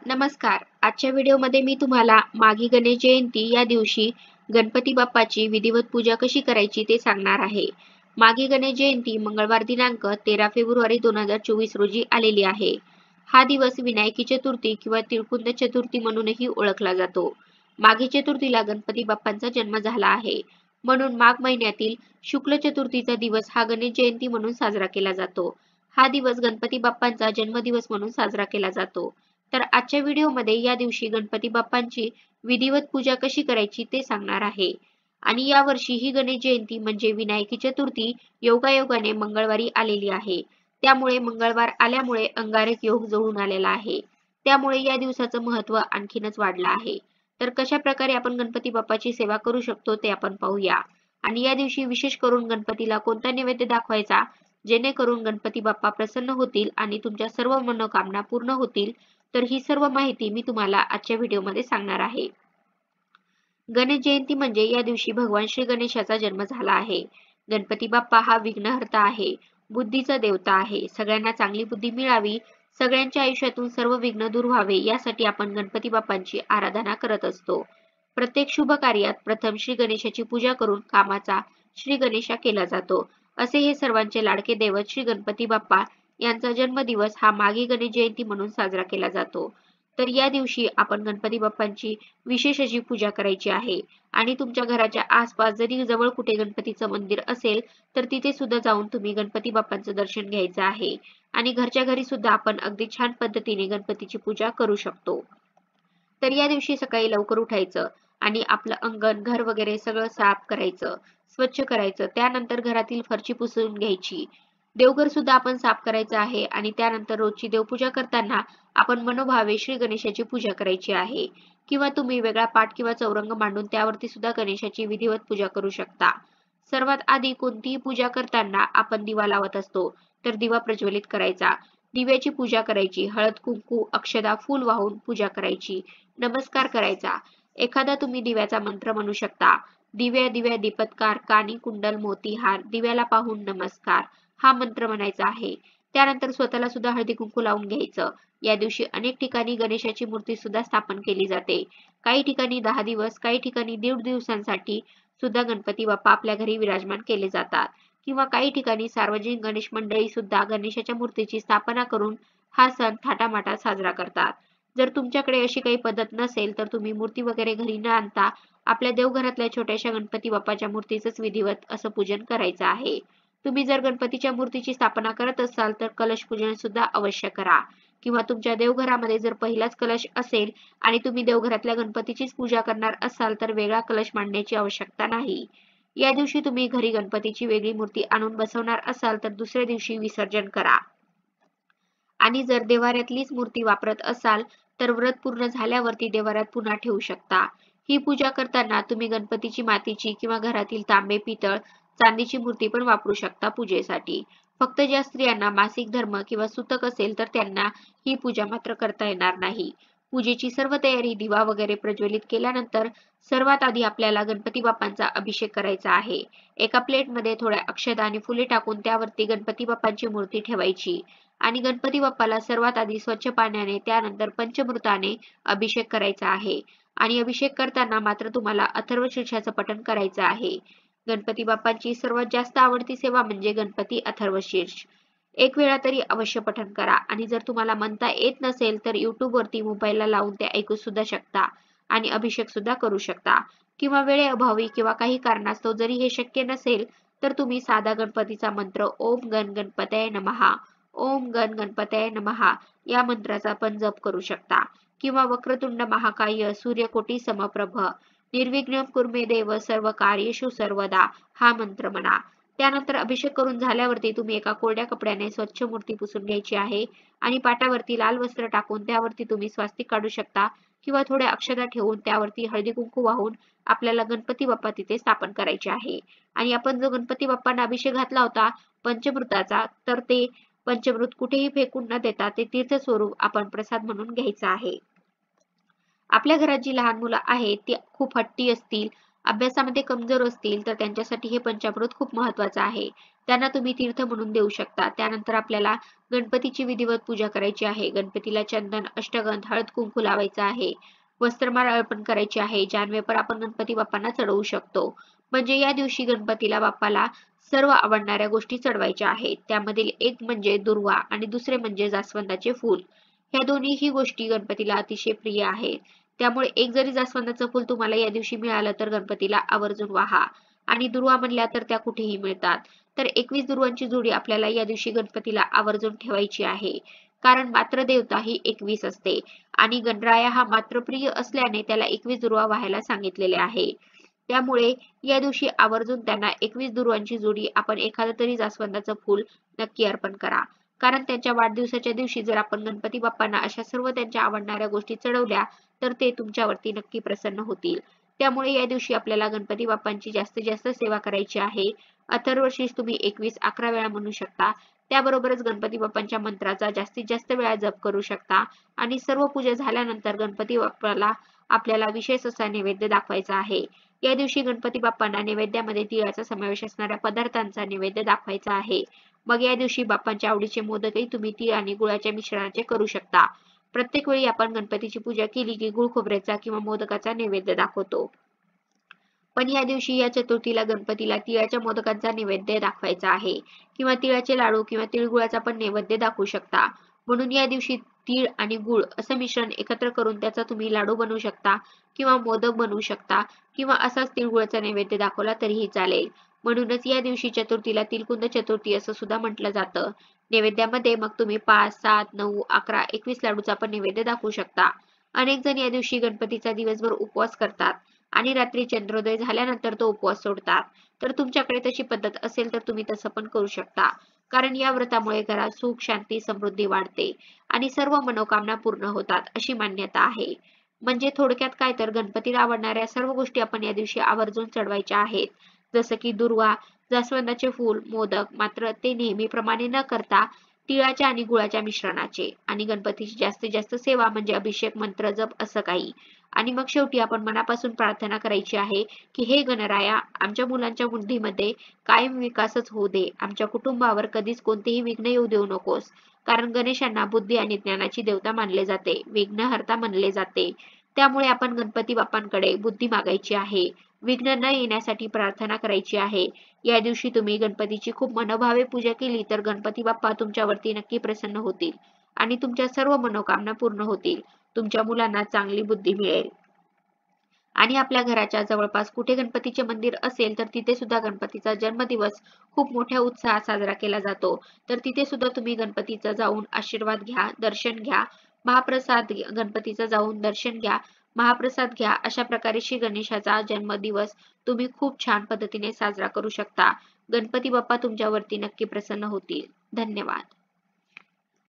नमस्कार. आजच्या व्हिडिओमध्ये मी तुम्हाला माघी गणेश जयंती या दिवशी गणपती बाप्पाची विधिवत पूजा कशी करायची ते सांगणार आहे. माघी गणेश जयंती मंगळवार दिनांक 13 फेब्रुवारी 2024 रोजी आलेली आहे. हा दिवस विनायकी चतुर्थी किंवा तिळकुंद चतुर्थी म्हणूनही ओळखला जातो. माघी चतुर्थीला गणपती बाप्पांचा जन्म झाला आहे. म्हणून माघ महिन्यातील शुक्ल चतुर्थीचा दिवस हा गणेश जयंती म्हणून साजरा केला जातो. हा दिवस गणपती बाप्पांचा जन्मदिवस म्हणून साजरा केला जातो. तर आजच्या व्हिडिओमध्ये या दिवशी गणपती बाप्पांची विधिवत पूजा कशी करायची ते सांगणार आहे. आणि या वर्षी ही गणेश जयंती म्हणजे विनायकी चतुर्थी योगायोगाने मंगळवारी आलेली आहे. त्यामुळे मंगळवार आल्यामुळे अंगारक योग जुळून आलेला आहे. त्यामुळे या दिवसाचं महत्त्व आणखीनच वाढलं आहे. तर कशा प्रकारे आपण गणपती बाप्पाची सेवा करू शकतो ते आपण पाहूया. आणि या दिवशी विशेष करून गणपतीला कोणता नैवेद्य दाखवायचा जेणेकरून गणपती बाप्पा प्रसन्न होतील आणि तुमच्या सर्व मनोकामना पूर्ण होतील, तर ही सर्व माहिती मी तुम्हाला आजच्या व्हिडिओमध्ये सांगणार आहे. गणेश जयंती म्हणजे या दिवशी भगवान श्री गणेशाचा जन्म झाला आहे. गणपती बाप्पा हा विघ्नहर्ता आहे, बुद्धीचा देवता आहे. सगळ्यांना चांगली बुद्धी मिळावी, सगळ्यांच्या आयुष्यातून सर्व विघ्न दूर व्हावे यासाठी आपण गणपती बाप्पांची आराधना करत असतो. प्रत्येक शुभ कार्यात प्रथम श्री गणेशाची पूजा करून कामाचा श्री गणेशा केला जातो. असे हे सर्वांचे लाडके दैवत श्री गणपती बाप्पा यांचा जन्मदिवस हा माघी गणेश जयंती म्हणून साजरा केला जातो. तर या दिवशी आपण गणपती बाप्पांची विशेष अशी पूजा करायची आहे. आणि तुमच्या घराच्या आसपास जरी जवळ कुठे गणपतीचं मंदिर असेल तर तिथे सुद्धा जाऊन तुम्ही गणपती बाप्पांचं दर्शन घ्यायचं आहे. आणि घरच्या घरी सुद्धा आपण अगदी छान पद्धतीने गणपतीची पूजा करू शकतो. तर या दिवशी सकाळी लवकर उठायचं आणि आपलं अंगण, घर वगैरे सगळं साफ करायचं, स्वच्छ करायचं. त्यानंतर घरातील फरशी पुसून घ्यायची. देवघर सुद्धा आपण साफ करायचं आहे आणि त्यानंतर रोजची देवपूजा करताना आपण मनोभावे श्री गणेशाची पूजा करायची आहे. किंवा तुम्ही वेगळा पाट किंवा चौरंग मांडून त्यावरती सुद्धा गणेशाची विधिवत पूजा करू शकता. सर्वात आधी कोणतीही पूजा करताना आपण दिवा लावत असतो, तर दिवा प्रज्वलित करायचा. दिव्याची पूजा करायची. हळद, कुंकू, अक्षदा, फूल वाहून पूजा करायची. नमस्कार करायचा. एखादा तुम्ही दिव्याचा मंत्र म्हणू शकता. दिव्या दिव्या दीपत्कार, कानी कुंडल मोती हार, दिव्याला पाहून नमस्कार, हा मंत्र म्हणायचा आहे. त्यानंतर स्वतःला सुद्धा हळदी कुंकू लावून घ्यायचं. या दिवशी अनेक ठिकाणी गणेशाची मूर्ती सुद्धा स्थापन केली जाते. काही ठिकाणी 10 दिवस, काही ठिकाणी 1.5 दिवसांसाठी सुद्धा गणपती बाप्पा आपल्या घरी विराजमान केले जातात. किंवा काही ठिकाणी सार्वजनिक गणेश मंडळी सुद्धा गणेशाच्या मूर्तीची स्थापना करून हा सण थाटामाटात साजरा करतात. जर तुमच्याकडे अशी काही पद्धत नसेल तर तुम्ही मूर्ती वगैरे घरी न आणता आपल्या देवघरातल्या छोट्याशा गणपती बाप्पाच्या मूर्तीचंच विधिवत असं पूजन करायचं आहे. तुम्ही जर गणपतीच्या मूर्तीची स्थापना करत असाल तर कलश पूजन सुद्धा अवश्य करा. किंवा तुमच्या देवघरामध्ये जर पहिलाच कलश असेल आणि तुम्ही देवघरातल्या गणपतीचीच पूजा करणार असाल तर वेगळा कलश मांडण्याची आवश्यकता नाही. या दिवशी तुम्ही घरी गणपतीची वेगळी मूर्ती आणून बसवणार असाल तर दुसऱ्या दिवशी विसर्जन करा. आणि जर देव्हाऱ्यातलीच मूर्ती वापरत असाल तर व्रत पूर्ण झाल्यावरती देव्हाऱ्यात पुन्हा ठेवू शकता. ही पूजा करताना तुम्ही गणपतीची मातीची किंवा घरातील तांबे, पितळ, चांदीची मूर्ती पण वापरू शकता पूजेसाठी. फक्त ज्या स्त्रियांना मासिक धर्म किंवा सुतक असेल तर त्यांना ही पूजा मात्र करता येणार नाही. पूजेची सर्व तयारी, दिवा वगैरे प्रज्वलित केल्यानंतर सर्वात आधी आपल्याला गणपती बाप्पांचा अभिषेक करायचा आहे. एका प्लेटमध्ये थोड्या अक्षता आणि फुले टाकून त्यावरती गणपती बाप्पांची मूर्ती ठेवायची. आणि गणपती बाप्पाला सर्वात आधी स्वच्छ पाण्याने त्यानंतर पंचामृताने अभिषेक करायचा आहे. आणि अभिषेक करताना मात्र तुम्हाला अथर्वशीर्षाचं पठण करायचं आहे. गणपती बाप्पांची सर्वात जास्त आवडती सेवा म्हणजे गणपती अथर्वशीर्ष. एक वेळा तरी अवश्य पठण करा. आणि जर तुम्हाला म्हणता येत नसेल तर YouTube वरती मोबाईलला लावून ते ऐकू सुद्धा शकता आणि अभिषेक सुद्धा करू शकता. किंवा वेळेअभावी किंवा काही कारणास्तव जरी हे शक्य नसेल तर तुम्ही साधा गणपतीचा मंत्र ओम गण गणपतये नमः, ओम गण गणपतये नमः या मंत्राचा पण जप करू शकता. किंवा वक्रतुंड महाकाय सूर्यकोटी समप्रभ निर्विघ्नं कुर्मे देव सर्व कार्येषु सर्वदा हा मंत्र म्हणा. त्यानंतर अभिषेक करून झाल्यावरती तुम्ही एका कोरड्या कपड्याने स्वच्छ मूर्ती पुसून घ्यायची आहे. आणि पाटावरती लाल वस्त्र टाकून त्यावरती तुम्ही स्वास्तिक काढू शकता. किंवा थोड्या अक्षता ठेवून त्यावरती हळदी कुंकू वाहून आपल्याला गणपती बाप्पा तिथे स्थापन करायचे आहे. आणि आपण जो गणपती बाप्पांना अभिषेक घातला होता पंचमृताचा, तर ते पंचमृत कुठेही फेकून न देता ते तीर्थ स्वरूप आपण प्रसाद म्हणून घ्यायचा आहे. आपल्या घरात जी लहान मुलं आहेत ती खूप हट्टी असतील, अभ्यासामध्ये कमजोर असतील तर त्यांच्यासाठी हे पंचामृत खूप महत्वाचं आहे. त्यांना तुम्ही तीर्थ म्हणून देऊ शकता. त्यानंतर आपल्याला गणपतीची विधिवत पूजा करायची आहे. गणपतीला चंदन, अष्टगंध, हळद कुंकू लावायचं आहे. वस्त्रमाळ अर्पण करायची आहे. जानवेपर आपण गणपती बाप्पांना चढवू शकतो. म्हणजे या दिवशी गणपतीला बाप्पाला सर्व आवडणाऱ्या गोष्टी चढवायच्या आहेत. त्यामधील एक म्हणजे दुर्वा आणि दुसरे म्हणजे जास्वंदाचे फूल. ह्या दोन्हीही गोष्टी गणपतीला अतिशय प्रिय आहेत. त्यामुळे एक जरी जास्वंदाचं फूल तुम्हाला या दिवशी मिळालं तर गणपतीला आवर्जून वाहा. आणि दुर्वा म्हणल्या तर त्या कुठेही मिळतात. तर 21 दुर्वांची जोडी आपल्याला या दिवशी गणपतीला आवर्जून ठेवायची आहे. कारण मात्र देवता ही 21 असते आणि गणराया हा मात्रप्रिय असल्याने त्याला 21 दुर्वा वाहायला सांगितलेले आहे. त्यामुळे या दिवशी आवर्जून त्यांना 21 दुर्वांची जोडी आपण एखादं तरी जास्वंदाचं फूल नक्की अर्पण करा. कारण त्यांच्या वाढदिवसाच्या दिवशी जर आपण गणपती बाप्पांना अशा सर्व त्यांच्या आवडणाऱ्या गोष्टी चढवल्या तर ते तुमच्यावरती नक्की प्रसन्न होतील. त्यामुळे या दिवशी आपल्याला गणपती बाप्पांची जास्तीत जास्त सेवा करायची आहे. अथर्वशीर्ष तुम्ही 11 वेळा म्हणू शकता. त्याबरोबरच गणपती बाप्पांच्या मंत्राचा जास्तीत जास्त वेळा जप करू शकता आणि सर्व पूजा झाल्यानंतर गणपती बाप्पाला आपल्याला विशेष असा नैवेद्य दाखवायचा आहे. या दिवशी गणपती बाप्पांना नैवेद्यामध्ये तिळाचा समावेश असणाऱ्या पदार्थांचा नैवेद्य दाखवायचा आहे. मग या दिवशी बाप्पांच्या आवडीचे मोदकही तुम्ही तीळ आणि गुळाच्या मिश्रणाचे करू शकता. प्रत्येक वेळी आपण गणपतीची पूजा केली की गुळ खोबऱ्याचा किंवा मोदकाचा नैवेद्य दाखवतो. पण या दिवशी या चतुर्थीला गणपतीला तिळाच्या मोदकांचा नैवेद्य दाखवायचा आहे किंवा तिळाचे लाडू किंवा तिळगुळाचा पण नैवेद्य दाखवू शकता. म्हणून या दिवशी तीळ आणि गुळ असं मिश्रण एकत्र करून त्याचा तुम्ही लाडू बनवू शकता किंवा मोदक बनवू शकता किंवा असाच तिळगुळाचा नैवेद्य दाखवला तरीही चालेल. म्हणूनच या दिवशी चतुर्थीला तिलकुंद चतुर्थी असं सुद्धा म्हटलं जातं. नैवेद्यामध्ये मग तुम्ही 5, 7, 9, 11, 21 लाडूचा पण नैवेद्य दाखवू शकता. अनेक जण या दिवशी गणपतीचा दिवसभर उपवास करतात आणि रात्री चंद्रोदय झाल्यानंतर तो उपवास सोडतात. तर तुमच्याकडे तशी पद्धत असेल तर तुम्ही तसं पण करू शकता. कारण या व्रतामुळे घरात सुख, शांती, समृद्धी वाढते आणि सर्व मनोकामना पूर्ण होतात अशी मान्यता आहे. म्हणजे थोडक्यात काय तर गणपतीला आवडणाऱ्या सर्व गोष्टी आपण या दिवशी आवर्जून चढवायच्या आहेत. जसं की दुर्वा, जास्वंदाचे फूल, मोदक, मात्र ते नेहमीप्रमाणे न करता तिळाच्या आणि गुळाच्या मिश्रणाचे आणि गणपतीची जास्तीत जास्त सेवा म्हणजे अभिषेक, मंत्र, जप असं काही. आणि मग शेवटी आपण मनापासून प्रार्थना करायची आहे की हे गणराया आमच्या मुलांच्या बुद्धीमध्ये कायम विकासच होऊ दे. आमच्या कुटुंबावर कधीच कोणतेही विघ्न येऊ देऊ नकोस. कारण गणेशांना बुद्धी आणि ज्ञानाची देवता मानले जाते, विघ्नहर्ता मानले जाते. त्यामुळे आपण गणपती बाप्पांकडे बुद्धी मागायची आहे. विघ्न न येण्यासाठी प्रार्थना करायची आहे. या दिवशी तुम्ही गणपतीची खूप मनोभावे पूजा केली तर गणपती बाप्पा तुमच्यावरती नक्की प्रसन्न होतील आणि तुमच्या सर्व मनोकामना पूर्ण होतील. तुमच्या मुलांना चांगली बुद्धी मिळेल. आणि आपल्या घराच्या जवळपास कुठे गणपतीचे मंदिर असेल तर तिथे सुद्धा गणपतीचा जन्मदिवस खूप मोठ्या उत्साहात साजरा केला जातो. तर तिथे सुद्धा तुम्ही गणपतीचा जाऊन आशीर्वाद घ्या, दर्शन घ्या, गणपतीचा जाऊन दर्शन घ्या, महाप्रसाद घ्या. अशा प्रकारे श्री गणेशाचा जन्मदिवस तुम्ही खूप छान पद्धतीने साजरा करू शकता. गणपती बाप्पा तुमच्यावरती नक्की प्रसन्न होतील. धन्यवाद.